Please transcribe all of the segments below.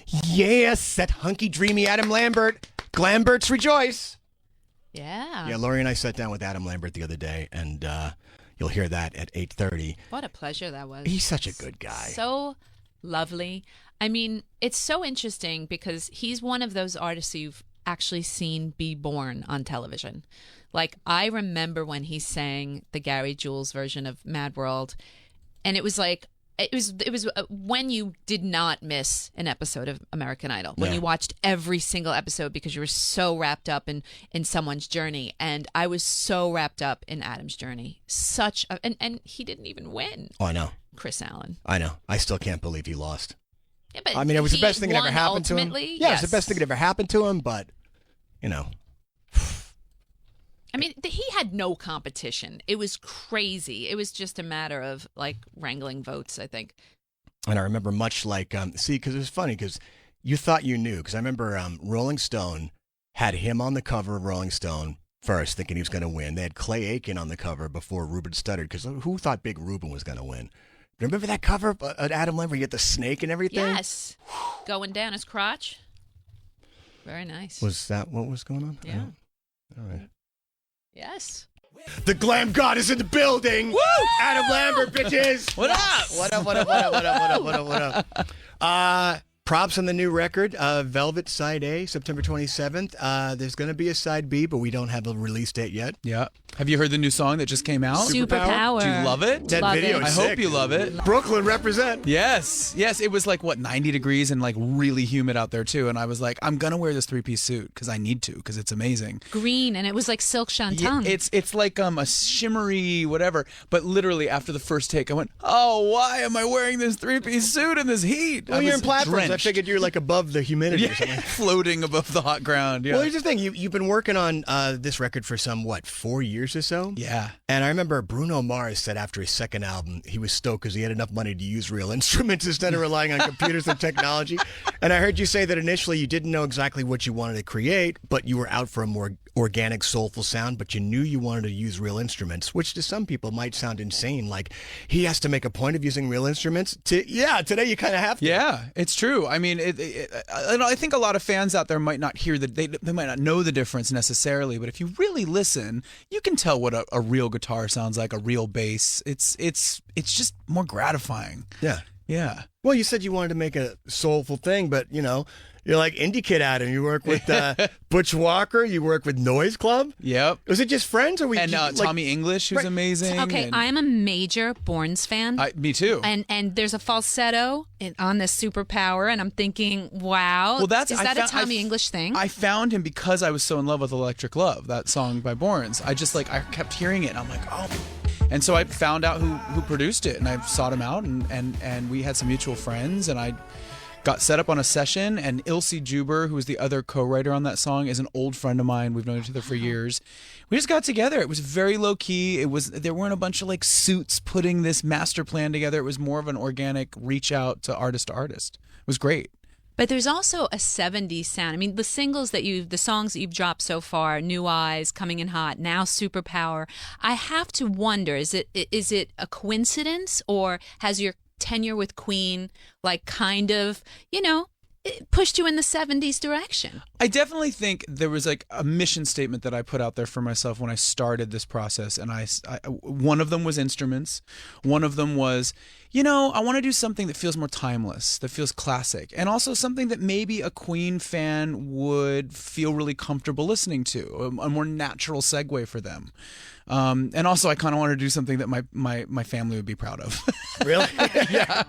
Yes, that hunky, dreamy Adam Lambert. Glamberts rejoice. Yeah. Yeah, Lori and I sat down with Adam Lambert the other day, and you'll hear that at 8:30. What a pleasure that was. He's such a good guy. So lovely. I mean, it's so interesting because he's one of those artists you've actually seen be born on television. Like, I remember when he sang the Gary Jules version of Mad World, and it was like, it was when you did not miss an episode of American Idol, when you watched every single episode because you were so wrapped up in someone's journey. And I was so wrapped up in Adam's journey. And he didn't even win. Oh, I know. Chris Allen. I know. I still can't believe he lost. Yeah, but I mean, it was the best thing that ever happened to him. Yes. Yeah, it was the best thing that ever happened to him, but, you know. I mean, he had no competition. It was crazy. It was just a matter of, like, wrangling votes, I think. And I remember much like, because it was funny, because you thought you knew, because I remember Rolling Stone had him on the cover of Rolling Stone first, thinking he was going to win. They had Clay Aiken on the cover before Ruben stuttered, because who thought Big Ruben was going to win? Remember that cover of Adam Lambert? You get the snake and everything? Yes. Going down his crotch. Very nice. Was that what was going on? Yeah. All right. Yes. The glam god is in the building. Woo! Adam Lambert, bitches. What up? What up, what up, what up, what up, what up, what up, what up? Props on the new record, Velvet Side A, September 27th. There's going to be a Side B, but we don't have a release date yet. Yeah. Have you heard the new song that just came out? Superpower. Do you love it? That Love video it. is I sick. hope you love it. Brooklyn represent. Yes. Yes. It was like, 90 degrees and like really humid out there too. And I was like, I'm going to wear this 3-piece suit because I need to, because it's amazing. Green, and it was like silk shantung. Yeah, it's like a shimmery whatever. But literally after the first take, I went, oh, why am I wearing this 3-piece suit in this heat? Well, I you're was in platforms. I drenched. figured you're like above the humidity or something. Floating above the hot ground. Yeah. Well, here's the thing. You've been working on this record for 4 years or so? Yeah. And I remember Bruno Mars said after his second album, he was stoked because he had enough money to use real instruments instead of relying on computers and technology. And I heard you say that initially you didn't know exactly what you wanted to create, but you were out for a more organic, soulful sound, but you knew you wanted to use real instruments, which to some people might sound insane. Like, he has to make a point of using real instruments. Today you kind of have to. Yeah, it's true. I mean, and I think a lot of fans out there might not hear they might not know the difference necessarily, but if you really listen, you can tell what a real guitar sounds like, a real bass. It's just more gratifying. Yeah. Yeah. Well, you said you wanted to make a soulful thing, but, you're like indie kid Adam. You work with Butch Walker. You work with Noise Club. Yep. Was it just friends, or Tommy English, who's Right. amazing. Okay, and I'm a major Bournes fan. me too. And there's a falsetto on this Superpower, and I'm thinking, wow, Well, is that a Tommy English thing? I found him because I was so in love with Electric Love, that song by Bournes. I kept hearing it, and I'm like, oh. And so I found out who produced it, and I sought him out, and we had some mutual friends, and I got set up on a session, and Ilse Juber, who was the other co-writer on that song, is an old friend of mine. We've known each other for years. We just got together. It was very low key. There weren't a bunch of like suits putting this master plan together. It was more of an organic reach out to artist. It was great. But there's also a 70s sound. I mean, the songs that you've dropped so far, New Eyes, Coming in Hot, now Superpower. I have to wonder, is it a coincidence, or has your tenure with Queen kind of, it pushed you in the 70s direction? I definitely think there was like a mission statement that I put out there for myself when I started this process, and I one of them was instruments. One of them was, I want to do something that feels more timeless, that feels classic, and also something that maybe a Queen fan would feel really comfortable listening to, a more natural segue for them. And also, I kind of wanted to do something that my family would be proud of. Really? Yeah.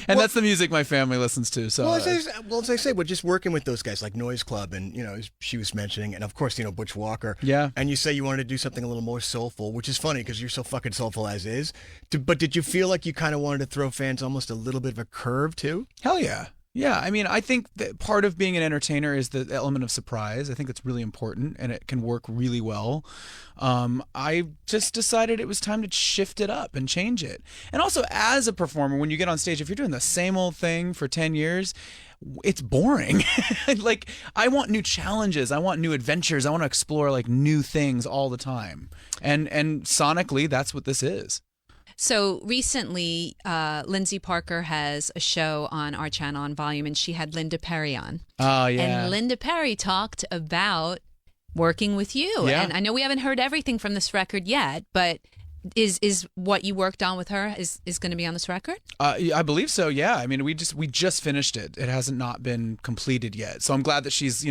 And that's the music my family listens to. So, as I say, we're just working with those guys like Noise Club, and as she was mentioning, and of course, Butch Walker. Yeah. And you say you wanted to do something a little more soulful, which is funny because you're so fucking soulful as is. But did you feel like you kind of wanted to throw fans almost a little bit of a curve too? Hell yeah. Yeah, I mean, I think that part of being an entertainer is the element of surprise. I think that's really important, and it can work really well. I just decided it was time to shift it up and change it. And also, as a performer, when you get on stage, if you're doing the same old thing for 10 years, it's boring. Like, I want new challenges. I want new adventures. I want to explore, new things all the time. And sonically, that's what this is. So recently, Lindsay Parker has a show on our channel on Volume, and she had Linda Perry on. Oh, yeah. And Linda Perry talked about working with you. Yeah. And I know we haven't heard everything from this record yet, but is what you worked on with her is going to be on this record? I believe so. Yeah. I mean, we just finished it. It hasn't not been completed yet. So I'm glad that she's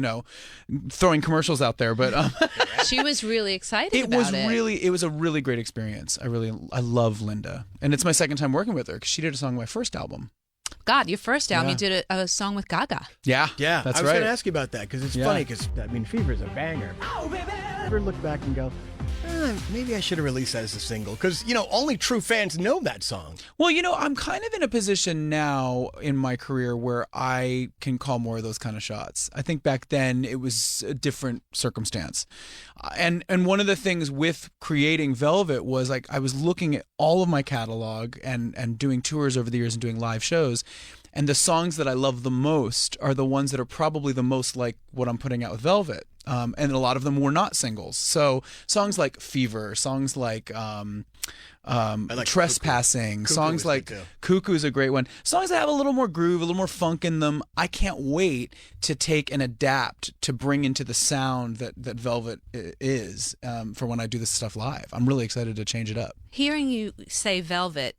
throwing commercials out there. But she was really excited. It was a really great experience. I love Linda, and it's my second time working with her because she did a song on my first album. God, your first album, you did a song with Gaga. Yeah, Yeah, that's I was right. going to ask you about that because it's funny because, Fever's a banger. Ever look back and go, maybe I should have released that as a single because, only true fans know that song. Well, I'm kind of in a position now in my career where I can call more of those kind of shots. I think back then it was a different circumstance. And one of the things with creating Velvet was like I was looking at all of my catalog and doing tours over the years and doing live shows. And the songs that I love the most are the ones that are probably the most like what I'm putting out with Velvet. And a lot of them were not singles. So songs like Fever, songs like Trespassing, Cuckoo songs is like good too. Cuckoo's a great one. Songs that have a little more groove, a little more funk in them. I can't wait to take and adapt to bring into the sound that Velvet is for when I do this stuff live. I'm really excited to change it up. Hearing you say Velvet,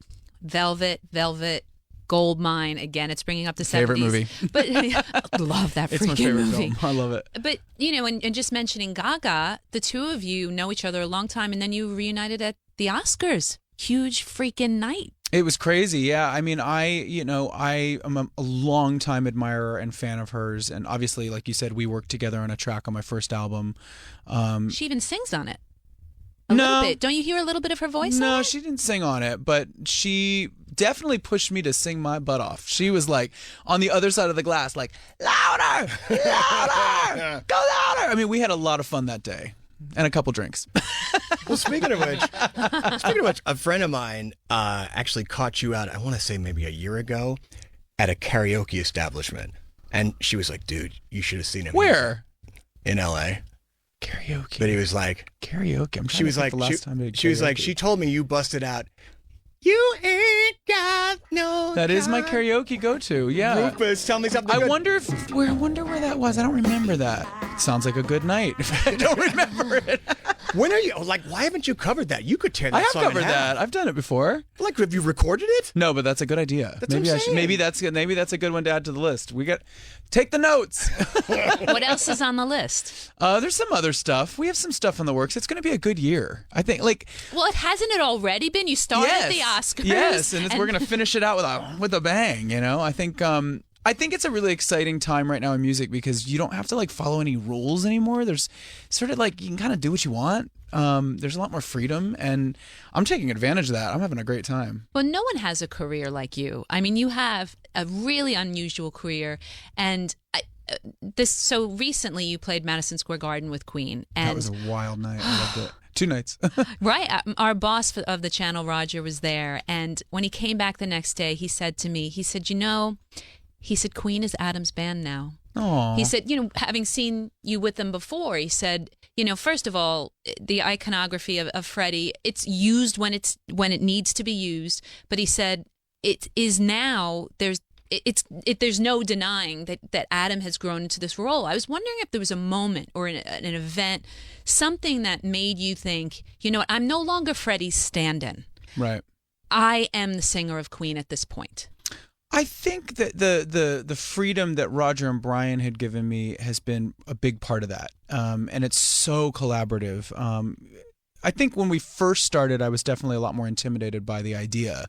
Goldmine, again, it's bringing up the 70s. Favorite movie. But I love that It's my freaking favorite movie. film. I love it. But, and just mentioning Gaga, the two of you know each other a long time, and then you reunited at the Oscars. Huge freaking night. It was crazy, yeah. I mean, I am a long-time admirer and fan of hers, and obviously, like you said, we worked together on a track on my first album. She even sings on it. A little bit. Don't you hear a little bit of her voice? No, on it? she didn't sing on it, but she definitely pushed me to sing my butt off. She was like on the other side of the glass, like, louder, louder, go louder. I mean, we had a lot of fun that day and a couple drinks. Well, speaking of which, a friend of mine actually caught you out, I want to say maybe a year ago, at a karaoke establishment. And she was like, dude, you should have seen him. Where? In L.A. Karaoke. But he was like, karaoke. I'm trying she to was think like, the last time I did she was like, karaoke. she told me you busted out, you ain't got no That is my God. karaoke go-to. Yeah. Rufus, tell me something I good. wonder where that was. I don't remember that. Sounds like a good night. If I don't remember it. When are you, why haven't you covered that? You could tear that I have song in covered half. that. I've done it before. Like, have you recorded it? No, but that's a good idea. That's what I'm saying. Maybe that's good. Maybe that's a good one to add to the list. Take the notes. What else is on the list? There's some other stuff. We have some stuff in the works. It's going to be a good year. I think. Well, hasn't it already been? You started the Oscars. Yes, and we're going to finish it out with a bang. I think it's a really exciting time right now in music because you don't have to follow any rules anymore. There's sort of you can kind of do what you want. There's a lot more freedom, and I'm taking advantage of that. I'm having a great time. Well, no one has a career like you. I mean, you have a really unusual career, and so recently you played Madison Square Garden with Queen, and That was a wild night. I loved it. 2 nights. right. Our boss of the channel, Roger, was there, and when he came back the next day, he said to me, he said, Queen is Adam's band now. Aww. He said, having seen you with them before, he said, first of all, the iconography of Freddie, it's used when it needs to be used. But he said, it is now, there's no denying that Adam has grown into this role. I was wondering if there was a moment or an event, something that made you think, I'm no longer Freddie's stand-in. Right. I am the singer of Queen at this point. I think that the freedom that Roger and Brian had given me has been a big part of that, and it's so collaborative. I think when we first started, I was definitely a lot more intimidated by the idea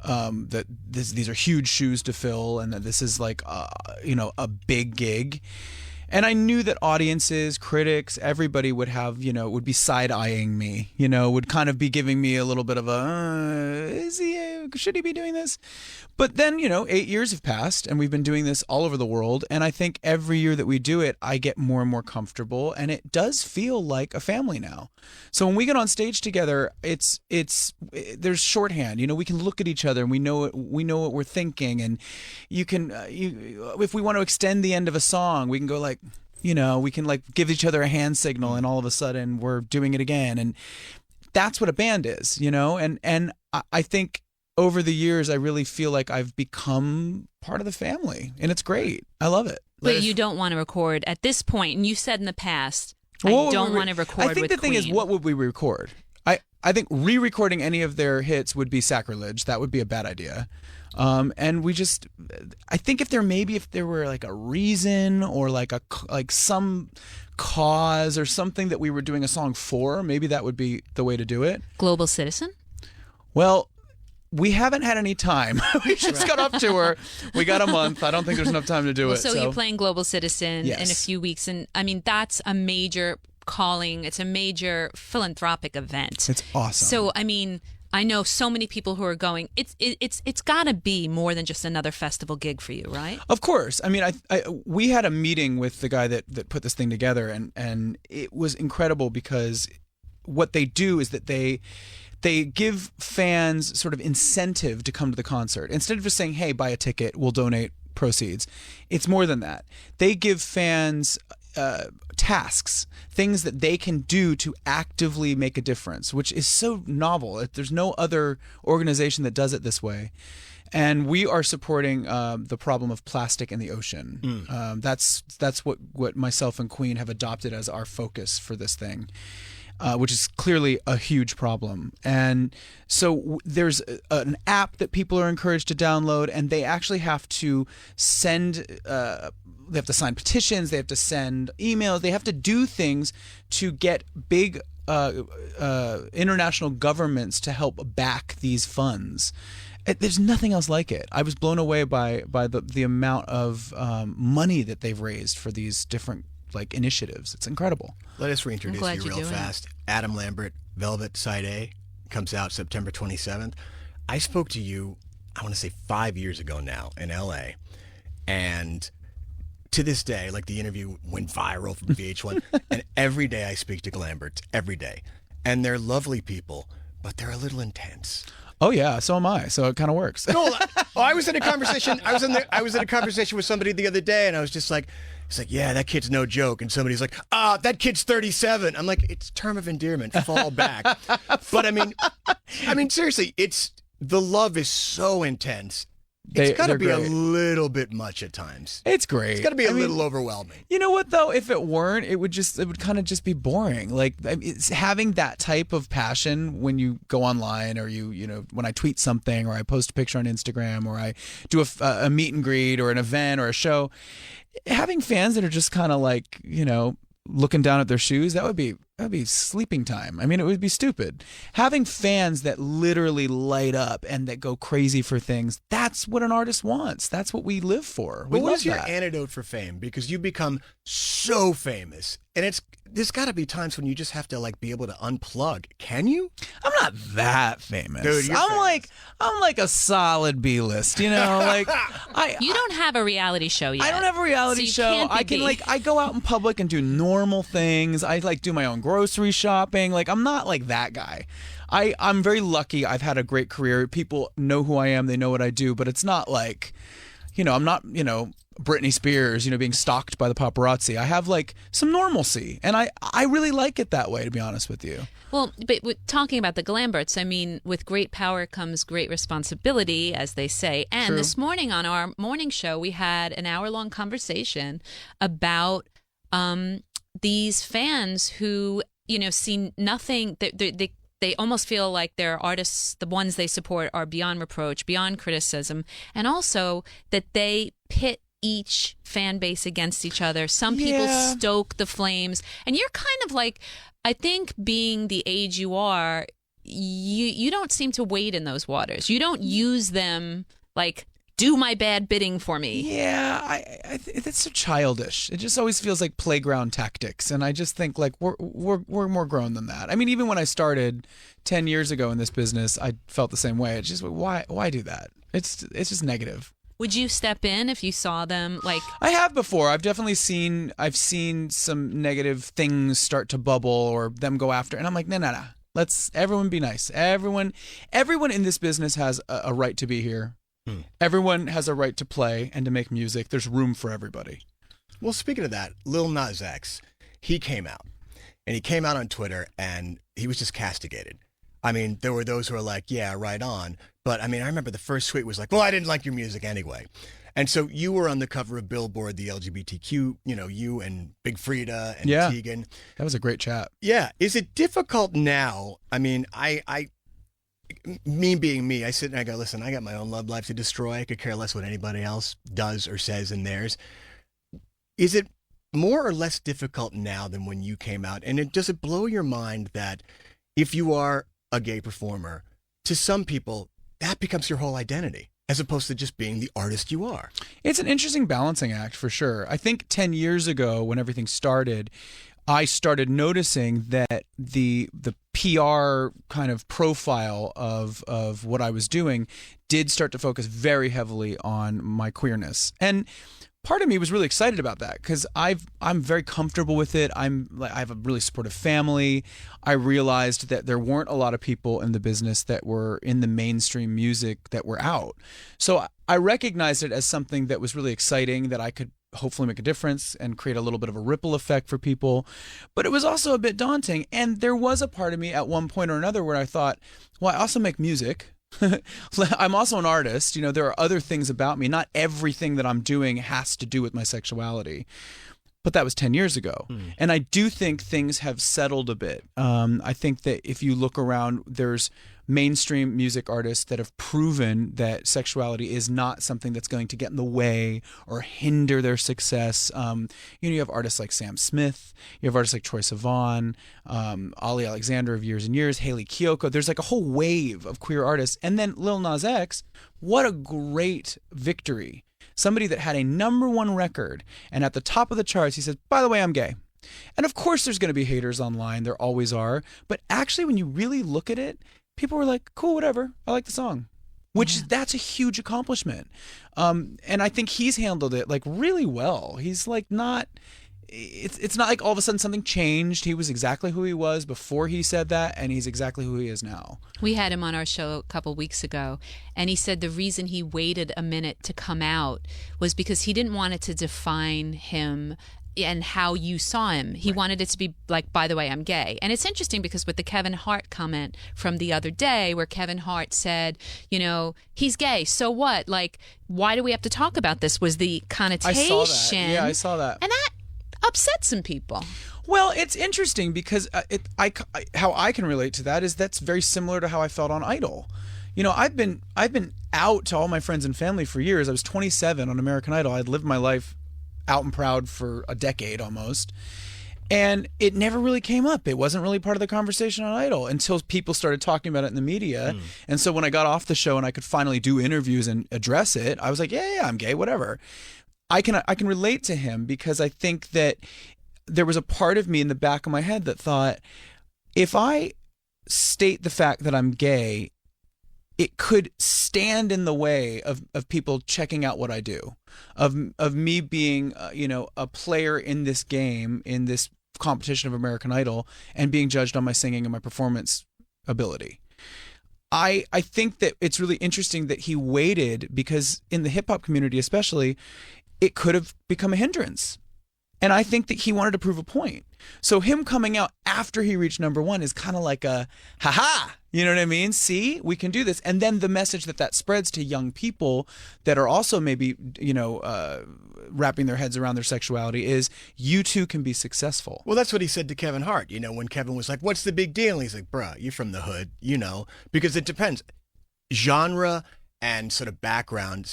that these are huge shoes to fill, and that this is a big gig. And I knew that audiences, critics, everybody would have, would be side-eyeing me, would kind of be giving me a little bit of should he be doing this? But then, 8 years have passed and we've been doing this all over the world. And I think every year that we do it, I get more and more comfortable, and it does feel like a family now. So when we get on stage together, there's shorthand, we can look at each other and we know what we're thinking. And if we want to extend the end of a song, we can go we can give each other a hand signal, and all of a sudden we're doing it again. And that's what a band is, and I think over the years, I really feel like I've become part of the family, and it's great. I love it. But you don't want to record at this point, and you said in the past, I don't want to record. I think the thing is, what would we record? I think re-recording any of their hits would be sacrilege. That would be a bad idea. And I think if there were like a reason or like some cause or something that we were doing a song for, maybe that would be the way to do it. Global Citizen? Well, we haven't had any time. We just got off tour. We got a month. I don't think there's enough time to do it. So you're playing Global Citizen in a few weeks, and I mean that's a major calling. It's a major philanthropic event. It's awesome. So I mean, I know so many people who are going. It's got to be more than just another festival gig for you, right? Of course. I mean, we had a meeting with the guy that put this thing together, and it was incredible because what they do is that they give fans sort of incentive to come to the concert. Instead of just saying, hey, buy a ticket, we'll donate proceeds. It's more than that. They give fans tasks, things that they can do to actively make a difference, which is so novel. There's no other organization that does it this way. And we are supporting the problem of plastic in the ocean. That's what myself and Queen have adopted as our focus for this thing. Which is clearly a huge problem. And so there's an app that people are encouraged to download, and they actually have to send, they have to sign petitions, they have to send emails, they have to do things to get big international governments to help back these funds. There's nothing else like it. I was blown away by the amount of money that they've raised for these different initiatives. It's incredible. Let us reintroduce you real fast. Adam Lambert, Velvet Side A, comes out September 27th. I spoke to you, I want to say 5 years ago now in LA, and to this day, the interview went viral from VH1, and every day I speak to Lambert, every day. And they're lovely people, but they're a little intense. Oh yeah, so am I. So it kind of works. No, I was in a conversation. I was in a conversation with somebody the other day, and I was just like, it's like, yeah, that kid's no joke. And somebody's like, that kid's 37. I'm like, it's term of endearment. Fall back. But I mean, seriously, the love is so intense. It's got to be great. A little bit much at times. It's great. It's got to be a little overwhelming. You know what though? If it weren't, it would kind of just be boring. It's having that type of passion when you go online, or when I tweet something, or I post a picture on Instagram, or I do a meet and greet, or an event, or a show. Having fans that are just kind of looking down at their shoes, that'd be sleeping time. I mean, it would be stupid. Having fans that literally light up and that go crazy for things, that's what an artist wants. That's what we live for. What is your antidote for fame? Because you become so famous, and there's got to be times when you just have to be able to unplug. Can you? I'm not that famous. Dude, I'm like a solid B-list, You don't have a reality show yet. I don't have a reality show. I can I go out in public and do normal things. I do my own grocery shopping. I'm not that guy. I'm very lucky. I've had a great career. People know who I am. They know what I do. But it's not I'm not Britney Spears, being stalked by the paparazzi. I have some normalcy, and I really like it that way, to be honest with you. Well, but talking about the Lamberts, I mean, with great power comes great responsibility, as they say. And True. This morning on our morning show, we had an hour-long conversation about these fans who, see nothing. They almost feel like their artists, the ones they support, are beyond reproach, beyond criticism, and also that they pit each fan base against each other. Some people stoke the flames, and you're kind of I think being the age you are, you don't seem to wade in those waters. You don't use them do my bad bidding for me. Yeah, it's so childish. It just always feels like playground tactics, and I just think we're more grown than that. I mean, even when I started 10 years ago in this business, I felt the same way. It's just why do that? It's just negative. Would you step in if you saw them I have before. I've definitely seen some negative things start to bubble or them go after, and I'm like, no. Let's everyone be nice. Everyone in this business has a right to be here. Everyone has a right to play and to make music. There's room for everybody. Well, speaking of that, Lil Nas X, he came out. And he came out on Twitter, and he was just castigated. I mean, there were those who were like, yeah, right on. But I mean, I remember the first tweet was like, well, I didn't like your music anyway. And so you were on the cover of Billboard, the LGBTQ, you and Big Frida and Yeah. Tegan. That was a great chat. Yeah. Is it difficult now? I mean, me being me, I sit and I go, listen, I got my own love life to destroy. I could care less what anybody else does or says in theirs. Is it more or less difficult now than when you came out? And does it blow your mind that if you are a gay performer, to some people, that becomes your whole identity, as opposed to just being the artist you are? It's an interesting balancing act for sure. I think 10 years ago when everything started, I started noticing that the PR kind of profile of what I was doing did start to focus very heavily on my queerness. And part of me was really excited about that because I'm very comfortable with it. I have a really supportive family. I realized that there weren't a lot of people in the business that were in the mainstream music that were out. So I recognized it as something that was really exciting, that I could hopefully make a difference and create a little bit of a ripple effect for people. But it was also a bit daunting. And there was a part of me at one point or another where I thought, well, I also make music. I'm also an artist. There are other things about me. Not everything that I'm doing has to do with my sexuality. But that was 10 years ago. And I do think things have settled a bit. I think that if you look around, there's mainstream music artists that have proven that sexuality is not something that's going to get in the way or hinder their success. You have artists like Sam Smith, you have artists like Troye Sivan, Ali Alexander of years and years, Hayley Kiyoko. There's like a whole wave of queer artists. And then Lil Nas X, what a great victory. Somebody that had a #1 record, and at the top of the charts, he says, by the way, I'm gay. And of course there's going to be haters online. There always are. But actually, when you really look at it, people were like, cool, whatever. I like the song. That's a huge accomplishment. And I think he's handled it like really well. He's like it's not like all of a sudden something changed. He was exactly who he was before he said that, and he's exactly who he is now. We had him on our show a couple weeks ago, and he said the reason he waited a minute to come out was because he didn't want it to define him and how you saw him. He wanted it to be like, by the way, I'm gay. And it's interesting because with the Kevin Hart comment from the other day where Kevin Hart said, he's gay, so what? Like, why do we have to talk about this was the connotation. I saw that. Yeah, I saw that. And that upset some people. Well, it's interesting because how I can relate to that is that's very similar to how I felt on Idol. I've been out to all my friends and family for years. I was 27 on American Idol. I'd lived my life out and proud for a decade almost. And it never really came up. It wasn't really part of the conversation on Idol until people started talking about it in the media. And so when I got off the show and I could finally do interviews and address it, I was like, yeah, I'm gay, whatever. I can relate to him because I think that there was a part of me in the back of my head that thought, if I state the fact that I'm gay, it could stand in the way of people checking out what I do, of me being, a player in this game, in this competition of American Idol, and being judged on my singing and my performance ability. I think that it's really interesting that he waited because in the hip hop community especially, it could have become a hindrance. And I think that he wanted to prove a point. So him coming out after he reached #1 is kind of like a, ha-ha, you know what I mean? See, we can do this. And then the message that spreads to young people that are also maybe, wrapping their heads around their sexuality is you too can be successful. Well, that's what he said to Kevin Hart, when Kevin was like, what's the big deal? And he's like, bruh, you're from the hood, because it depends. Genre and sort of background,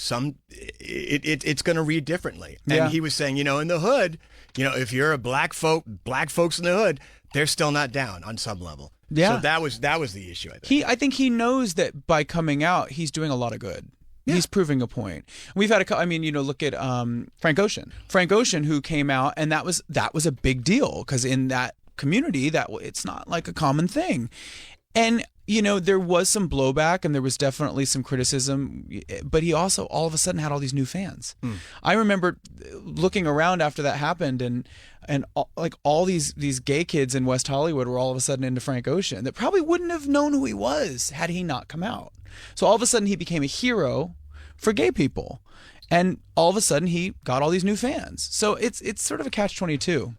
it's going to read differently. And Yeah. he was saying, in the hood, if you're a black folks in the hood, they're still not down on some level. Yeah. So that was the issue, I think. I think he knows that by coming out, he's doing a lot of good. Yeah. He's proving a point. We've had look at Frank Ocean. Frank Ocean, who came out, and that was a big deal because in that community, it's not like a common thing. And there was some blowback and there was definitely some criticism, but he also all of a sudden had all these new fans. I remember looking around after that happened and all these gay kids in West Hollywood were all of a sudden into Frank Ocean that probably wouldn't have known who he was had he not come out. So all of a sudden he became a hero for gay people. And all of a sudden he got all these new fans. So it's sort of a catch-22.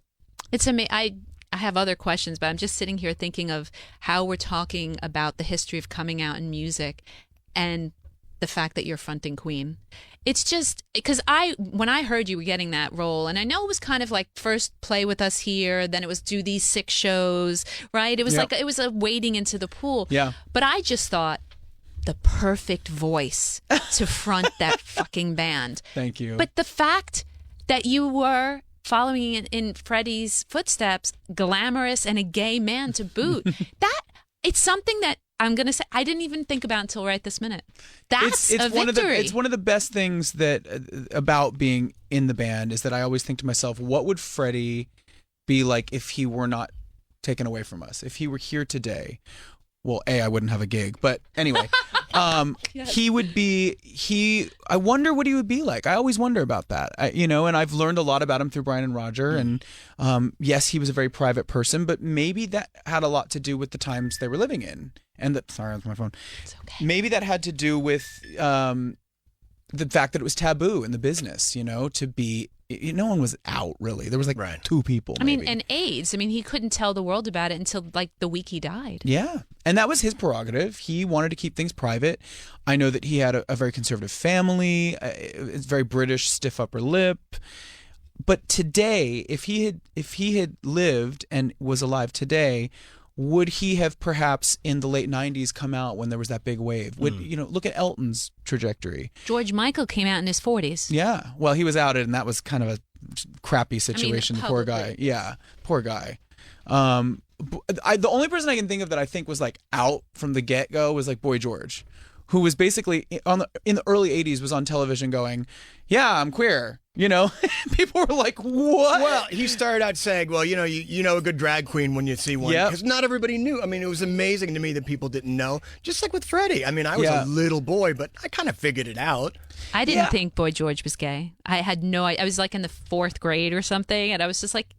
It's amazing. I have other questions, but I'm just sitting here thinking of how we're talking about the history of coming out in music and the fact that you're fronting Queen. It's just because when I heard you were getting that role, and I know it was kind of like first play with us here, then it was do these 6 shows, right? It was like it was a wading into the pool. Yeah. But I just thought the perfect voice to front that fucking band. Thank you. But the fact that you were following in Freddie's footsteps, glamorous and a gay man to boot, that it's something that I'm going to say I didn't even think about until right this minute. That's a victory. It's one of the best things that about being in the band is that I always think to myself, what would Freddie be like if he were not taken away from us? If he were here today? Well, I wouldn't have a gig, but anyway, he would be, I wonder what he would be like. I always wonder about that, and I've learned a lot about him through Brian and Roger. And yes, he was a very private person, but maybe that had a lot to do with the times they were living in. And sorry, that's my phone. It's okay. Maybe that had to do with the fact that it was taboo in the business, to be, no one was out really. There was like 2 people. I maybe. mean, and AIDS. I mean, he couldn't tell the world about it until like the week he died. Yeah. And that was his prerogative. He wanted to keep things private. I know that he had a very conservative family. It's very British, stiff upper lip. But today, if he had lived and was alive today, would he have perhaps in the late 90s come out when there was that big wave? Would look at Elton's trajectory. George Michael came out in his 40s. Yeah. Well, he was outed, and that was kind of a crappy situation. The poor guy. publicly. Yeah. Poor guy. The only person I can think of that I think was like out from the get-go was like Boy George, who was basically in the early 80s was on television going, yeah, I'm queer. People were like, what? Well, he started out saying, well, you know a good drag queen when you see one. Yep. Because not everybody knew. I mean, it was amazing to me that people didn't know. Just like with Freddie. I mean, I was Yeah. a little boy, but I kind of figured it out. I didn't Yeah. think Boy George was gay. I had no I was like in the 4th grade or something, and I was just like,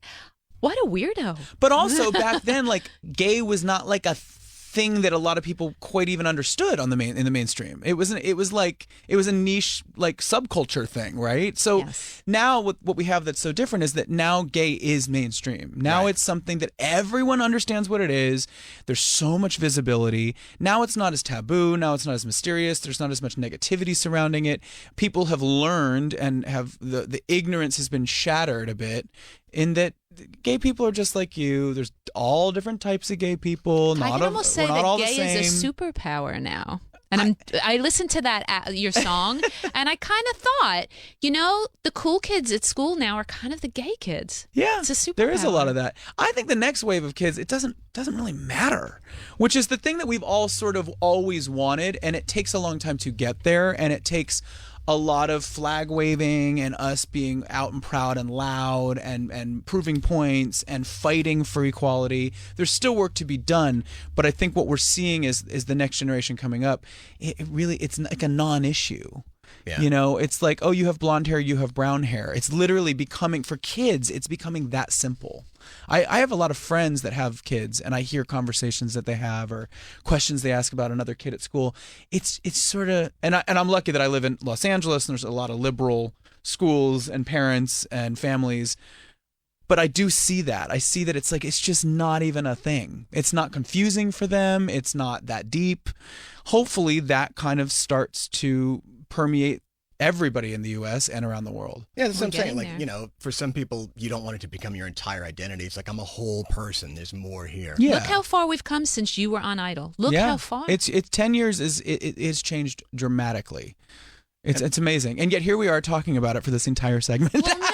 what a weirdo. But also back then, like gay was not like a thing that a lot of people quite even understood in the mainstream. It was a niche like subculture thing, right? So Yes. now what we have that's so different is that now gay is mainstream. Now it's something that everyone understands what it is. There's so much visibility. Now it's not as taboo. Now it's not as mysterious. There's not as much negativity surrounding it. People have learned and have the ignorance has been shattered a bit in that gay people are just like you. There's all different types of gay people. I can almost say not all that the gay is same. a superpower now. And I listened to that your song, and I kind of thought, the cool kids at school now are kind of the gay kids. Yeah, It's a superpower. there is a lot of that. I think the next wave of kids, it doesn't really matter, which is the thing that we've all sort of always wanted, and it takes a long time to get there, and it takes a lot of flag waving and us being out and proud and loud and proving points and fighting for equality. There's still work to be done, but I think what we're seeing is the next generation coming up. It's like a non-issue. Yeah. It's like, oh, you have blonde hair, you have brown hair. It's literally becoming, for kids, it's becoming that simple. I have a lot of friends that have kids, and I hear conversations that they have or questions they ask about another kid at school. It's sort of, and I'm lucky that I live in Los Angeles, and there's a lot of liberal schools and parents and families. But I do see that. I see that it's like, it's just not even a thing. It's not confusing for them. It's not that deep. Hopefully that kind of starts to permeate everybody in the U.S. and around the world. Yeah, that's what I'm We're saying. getting Like, for some people, you don't want it to become your entire identity. It's like, I'm a whole person. There's more here. Yeah. Look how far we've come since you were on Idol. Look how far. It's 10 years it has changed dramatically. It's amazing. And yet here we are talking about it for this entire segment. Well, no.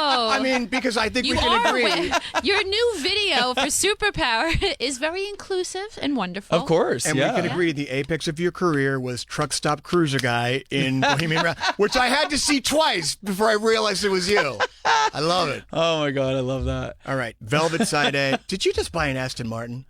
Well, I mean, because I think You we can agree. Your new video for Superpower is very inclusive and wonderful. Of course, And yeah. we can agree the apex of your career was Truck Stop Cruiser Guy in Bohemian Rhapsody, which I had to see twice before I realized it was you. I love it. Oh my God, I love that. All right, Velvet Side A. Did you just buy an Aston Martin?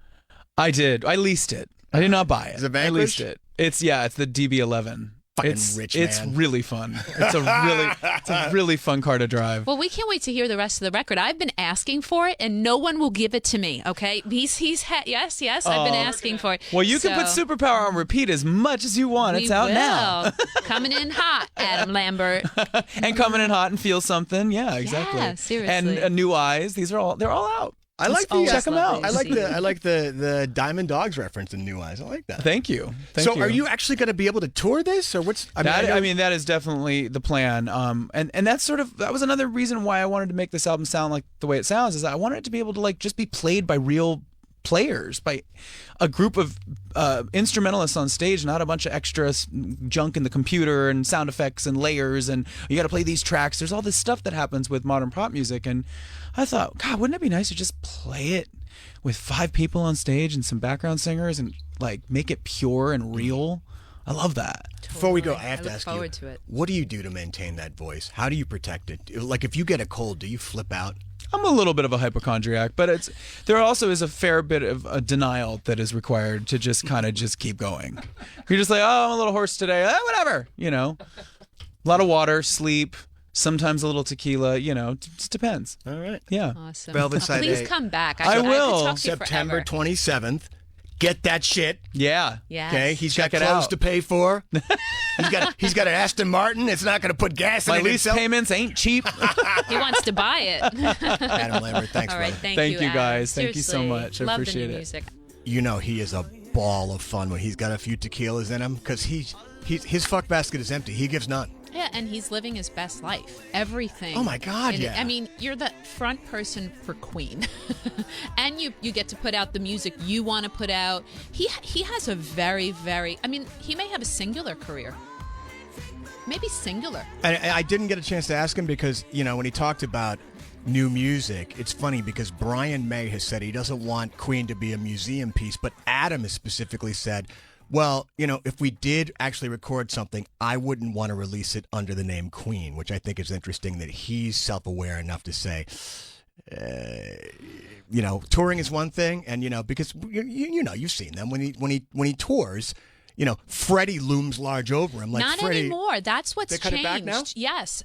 I did. I leased it. I did not buy it. Is it I Vanquish? leased it. It's the DB11. Fucking it's rich It's man. really fun. It's a really fun car to drive. Well, we can't wait to hear the rest of the record. I've been asking for it, and no one will give it to me. Okay, yes. I've been asking for it. Well, you can So, put Superpower on repeat as much as you want. It's we out will. now. Coming in hot, Adam Lambert. And coming in hot and feel something. Yeah, exactly. Yeah, seriously. And New Eyes. They're all out. I like the always check 'em out. lovely to I see. like the Diamond Dogs reference in New Eyes. I like that. Thank you. So are you actually going to be able to tour this, or what's? I mean, that is definitely the plan. And that's that was another reason why I wanted to make this album sound like the way it sounds. Is I wanted it to be able to like just be played by real players, by a group of instrumentalists on stage, not a bunch of extra junk in the computer and sound effects and layers and you got to play these tracks. There's all this stuff that happens with modern pop music, and I thought, God, wouldn't it be nice to just play it with 5 people on stage and some background singers and like make it pure and real? I love that. Before we go, I Totally. have to look ask you, forward to it. what do you do to maintain that voice? How do you protect it? Like if you get a cold, do you flip out? I'm a little bit of a hypochondriac, but there also is a fair bit of a denial that is required to just kind of just keep going. You're just like, oh, I'm a little hoarse today. Whatever, A lot of water, sleep, sometimes a little tequila, it just depends. All right. Yeah. Awesome. Velvet Side Please A. come back. I could will. talk to you September forever. 27th. Get that shit. Yeah. Yes. Okay, he's Check got it clothes out. to pay for. He's got an Aston Martin. It's not going to put gas in My it lease itself. payments ain't cheap. He wants to buy it. Adam Lambert, thanks, All right, brother. thank you, Thank you, Adam. guys. Thank you so Seriously, much. I love appreciate the new it. music. He is a ball of fun when he's got a few tequilas in him because his fuck basket is empty. He gives none. Yeah, and he's living his best life. Everything. Oh, my God, And yeah. I mean, you're the front person for Queen. And you get to put out the music you want to put out. He has a very, very, I mean, he may have a singular career. Maybe singular. I didn't get a chance to ask him because, when he talked about new music, it's funny because Brian May has said he doesn't want Queen to be a museum piece, but Adam has specifically said, well, if we did actually record something, I wouldn't want to release it under the name Queen, which I think is interesting that he's self-aware enough to say, touring is one thing, and because you've seen them when he tours. Freddie looms large over him. Like Not Freddie, anymore. That's what's They cut changed. it back now? Yes.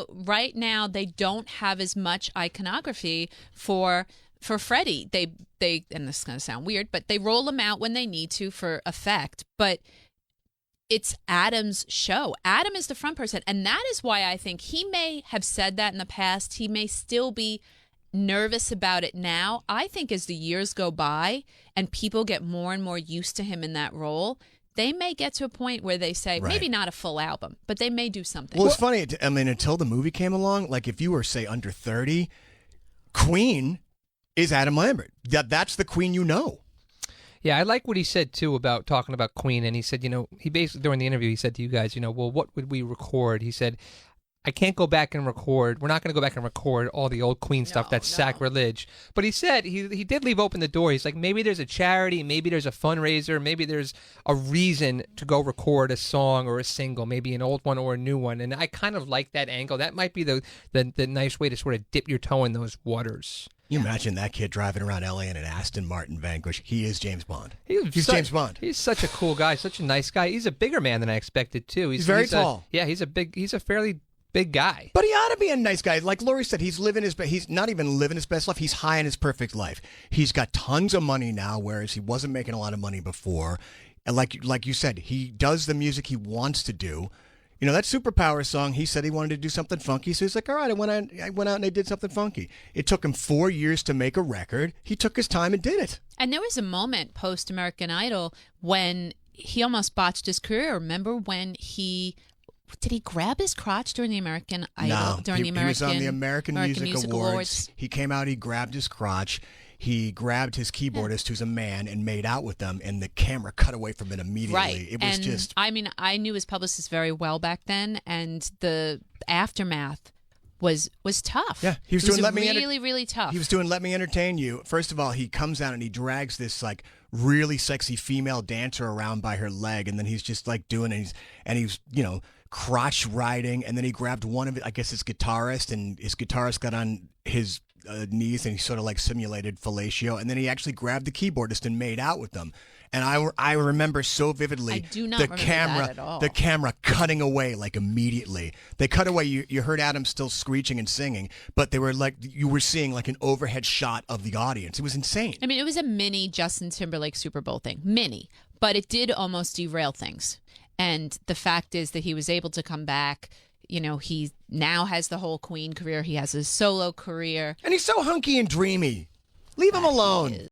Right now they don't have as much iconography for Freddie. They and this is going to sound weird, but they roll him out when they need to for effect. But it's Adam's show. Adam is the front person, and that is why I think he may have said that in the past. He may still be nervous about it now. I think as the years go by and people get more and more used to him in that role, they may get to a point where they say, Right. maybe not a full album, but they may do something. Well, it's funny. I mean, until the movie came along, like if you were, say, under 30, Queen is Adam Lambert. That's the Queen you know. Yeah, I like what he said, too, about talking about Queen. And he said, he basically, during the interview, he said to you guys, well, what would we record? He said, I can't go back and record. We're not going to go back and record all the old Queen stuff. That's sacrilege. But he said he did leave open the door. He's like, maybe there's a charity, maybe there's a fundraiser, maybe there's a reason to go record a song or a single, maybe an old one or a new one. And I kind of like that angle. That might be the nice way to sort of dip your toe in those waters. You imagine that kid driving around L.A. in an Aston Martin Vanquish. He is James Bond. He's such- James Bond. He's such a cool guy, such a nice guy. He's a bigger man than I expected, too. He's very tall. He's a fairly big guy. But he ought to be a nice guy. Like Lori said, he's not even living his best life. He's high in his perfect life. He's got tons of money now, whereas he wasn't making a lot of money before. And like you said, he does the music he wants to do. That Superpower song, he said he wanted to do something funky. So he's like, all right, I went out and I did something funky. It took him 4 years to make a record. He took his time and did it. And there was a moment post American Idol when he almost botched his career. Remember when did he grab his crotch during the American Idol? No, During he was on the American Music Music Awards. He came out, he grabbed his crotch. He grabbed his keyboardist, who's a man, and made out with them, and the camera cut away from it immediately. Right. It was and just... I mean, I knew his publicist very well back then, and the aftermath was tough. Yeah, he was it doing Let Me really, really tough. He was doing Let Me Entertain You. First of all, he comes out and he drags this like really sexy female dancer around by her leg, and then he's just like doing it, and he's crotch riding, and then he grabbed one of it, I guess his guitarist, and his guitarist got on his knees and he sort of like simulated fellatio, and then he actually grabbed the keyboardist and made out with them. And I remember so vividly I do not the remember camera that at all. the camera cutting away like immediately. They cut away. You heard Adam still screeching and singing, but they were like, you were seeing like an overhead shot of the audience. It was insane. I mean, it was a mini Justin Timberlake Super Bowl thing. Mini. But it did almost derail things. And the fact is that he was able to come back. He now has the whole Queen career. He has his solo career. And he's so hunky and dreamy. Leave him alone.